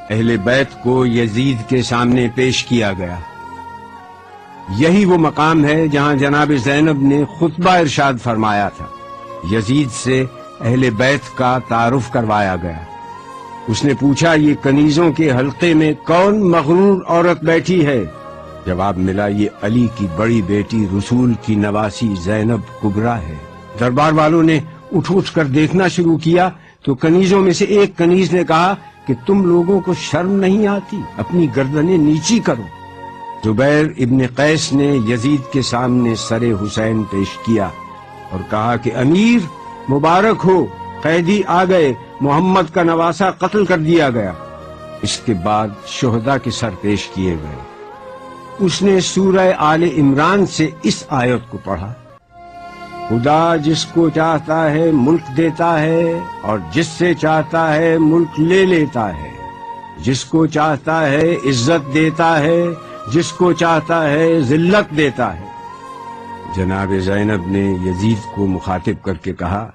اہل بیت کو یزید کے سامنے پیش کیا گیا۔ یہی وہ مقام ہے جہاں جناب زینب نے خطبہ ارشاد فرمایا تھا۔ یزید سے اہل بیت کا تعارف کروایا گیا۔ اس نے پوچھا، یہ کنیزوں کے حلقے میں کون مغرور عورت بیٹھی ہے؟ جواب ملا، یہ علی کی بڑی بیٹی رسول کی نواسی زینب کبریٰ ہے۔ دربار والوں نے اٹھ کر دیکھنا شروع کیا تو کنیزوں میں سے ایک کنیز نے کہا کہ تم لوگوں کو شرم نہیں آتی؟ اپنی گردنیں نیچی کرو۔ زبیر ابن قیس نے یزید کے سامنے سر حسین پیش کیا اور کہا کہ امیر مبارک ہو، قیدی آ گئے، محمد کا نواسہ قتل کر دیا گیا۔ اس کے بعد شہداء کے سر پیش کیے گئے۔ اس نے سورہ آل عمران سے اس آیت کو پڑھا، خدا جس کو چاہتا ہے ملک دیتا ہے اور جس سے چاہتا ہے ملک لے لیتا ہے، جس کو چاہتا ہے عزت دیتا ہے، جس کو چاہتا ہے ذلت دیتا ہے۔ جناب زینب نے یزید کو مخاطب کر کے کہا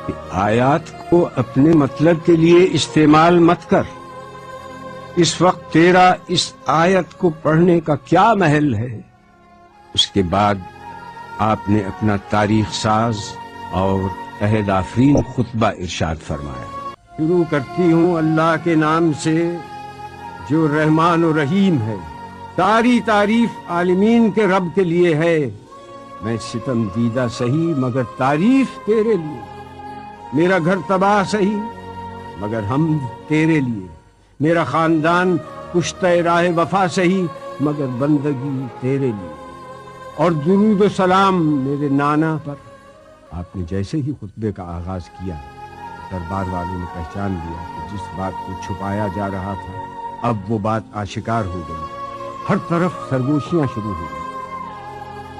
کہ آیات کو اپنے مطلب کے لیے استعمال مت کر، اس وقت تیرا اس آیت کو پڑھنے کا کیا محل ہے؟ اس کے بعد آپ نے اپنا تاریخ ساز اور عہد آفرین خطبہ ارشاد فرمایا۔ شروع کرتی ہوں اللہ کے نام سے جو رحمان و رحیم ہے۔ ساری تعریف عالمین کے رب کے لیے ہے۔ میں ستم دیدہ سہی مگر تعریف تیرے لیے، میرا گھر تباہ سہی مگر ہم تیرے لیے، میرا خاندان کشتہ راہ وفا سہی مگر بندگی تیرے لیے، اور درود و سلام میرے نانا پر۔ آپ نے جیسے ہی خطبے کا آغاز کیا، دربار والوں نے پہچان لیا کہ جس بات کو چھپایا جا رہا تھا اب وہ بات آشکار ہو گئی۔ ہر طرف سرگوشیاں شروع ہو گئی۔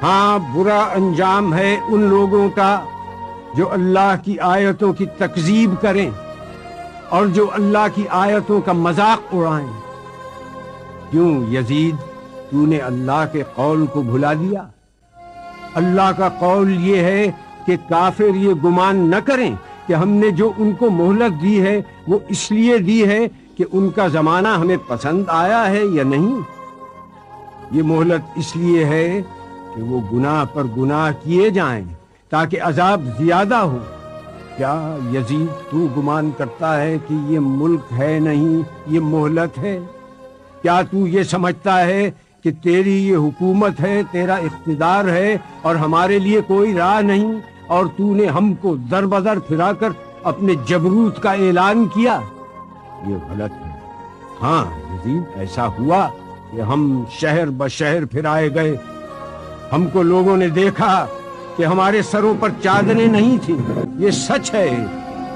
ہاں، برا انجام ہے ان لوگوں کا جو اللہ کی آیتوں کی تکذیب کریں اور جو اللہ کی آیتوں کا مذاق اڑائیں۔ کیوں یزید، تو نے اللہ کے قول کو بھلا دیا؟ اللہ کا قول یہ ہے کہ کافر یہ گمان نہ کریں کہ ہم نے جو ان کو مہلت دی ہے وہ اس لیے دی ہے کہ ان کا زمانہ ہمیں پسند آیا ہے یا نہیں۔ یہ مہلت اس لیے ہے کہ وہ گناہ پر گناہ کیے جائیں تاکہ عذاب زیادہ ہو۔ کیا یزید تو گمان کرتا ہے کہ یہ ملک ہے نہیں، یہ مہلت ہے؟ کیا تو یہ سمجھتا ہے کہ تیری یہ حکومت ہے، تیرا اقتدار ہے اور ہمارے لیے کوئی راہ نہیں، اور تو نے ہم کو در بدر پھرا کر اپنے جبروت کا اعلان کیا؟ یہ غلط ہے۔ ہاں یزید، ایسا ہوا کہ ہم شہر بشہر پھرائے گئے، ہم کو لوگوں نے دیکھا کہ ہمارے سروں پر چادریں نہیں تھیں، یہ سچ ہے،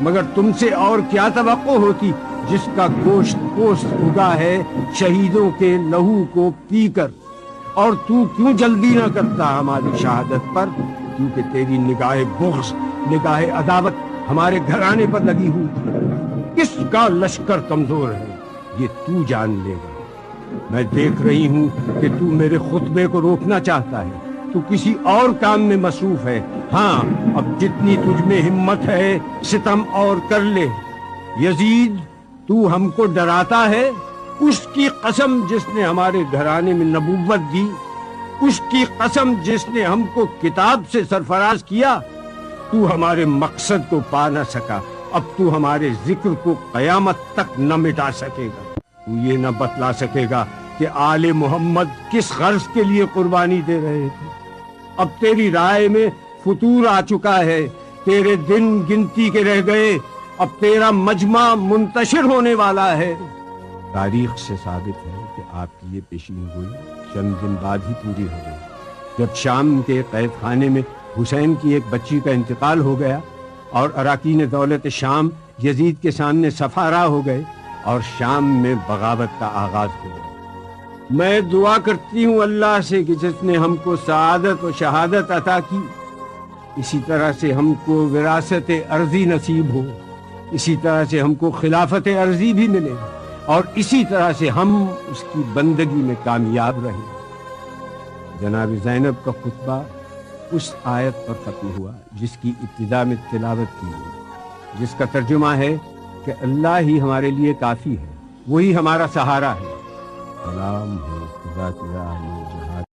مگر تم سے اور کیا توقع ہوتی جس کا گوشت پوست اگا ہے شہیدوں کے لہو کو پی کر؟ اور تو کیوں جلدی نہ کرتا ہماری شہادت پر؟ کیونکہ تیری نگاہ بغض، نگاہ عداوت ہمارے گھرانے پر لگی ہوئی تھی۔ کس کا لشکر کمزور ہے یہ تو جان لے گا۔ میں دیکھ رہی ہوں کہ تو میرے خطبے کو روکنا چاہتا ہے، تو کسی اور کام میں مصروف ہے۔ ہاں، اب جتنی تجھ میں ہمت ہے ستم اور کر لے۔ یزید، تو ہم کو ڈراتا ہے؟ اس کی قسم جس نے ہمارے گھرانے میں نبوت دی، اس کی قسم جس نے ہم کو کتاب سے سرفراز کیا، تو ہمارے مقصد کو پا نہ سکا، اب تو ہمارے ذکر کو قیامت تک نہ مٹا سکے گا۔ تو یہ نہ بتلا سکے گا کہ آل محمد کس غرض کے لیے قربانی دے رہے تھے۔ اب تیری رائے میں فتور آ چکا ہے، تیرے دن گنتی کے رہ گئے، اب تیرا مجمع منتشر ہونے والا ہے۔ تاریخ سے ثابت ہے کہ آپ کی یہ پیشین گوئی چند دن بعد ہی پوری ہو گئی، جب شام کے قید خانے میں حسین کی ایک بچی کا انتقال ہو گیا اور اراکین دولت شام یزید کے سامنے صفارا ہو گئے اور شام میں بغاوت کا آغاز ہو گیا۔ میں دعا کرتی ہوں اللہ سے کہ جس نے ہم کو سعادت و شہادت عطا کی، اسی طرح سے ہم کو وراثت ارضی نصیب ہو، اسی طرح سے ہم کو خلافت ارضی بھی ملے، اور اسی طرح سے ہم اس کی بندگی میں کامیاب رہیں۔ جناب زینب کا خطبہ اس آیت پر ختم ہوا جس کی ابتدا میں تلاوت کی گئی، جس کا ترجمہ ہے کہ اللہ ہی ہمارے لیے کافی ہے، وہی ہمارا سہارا ہے۔ سلام ہو خدا کے عالم جہاں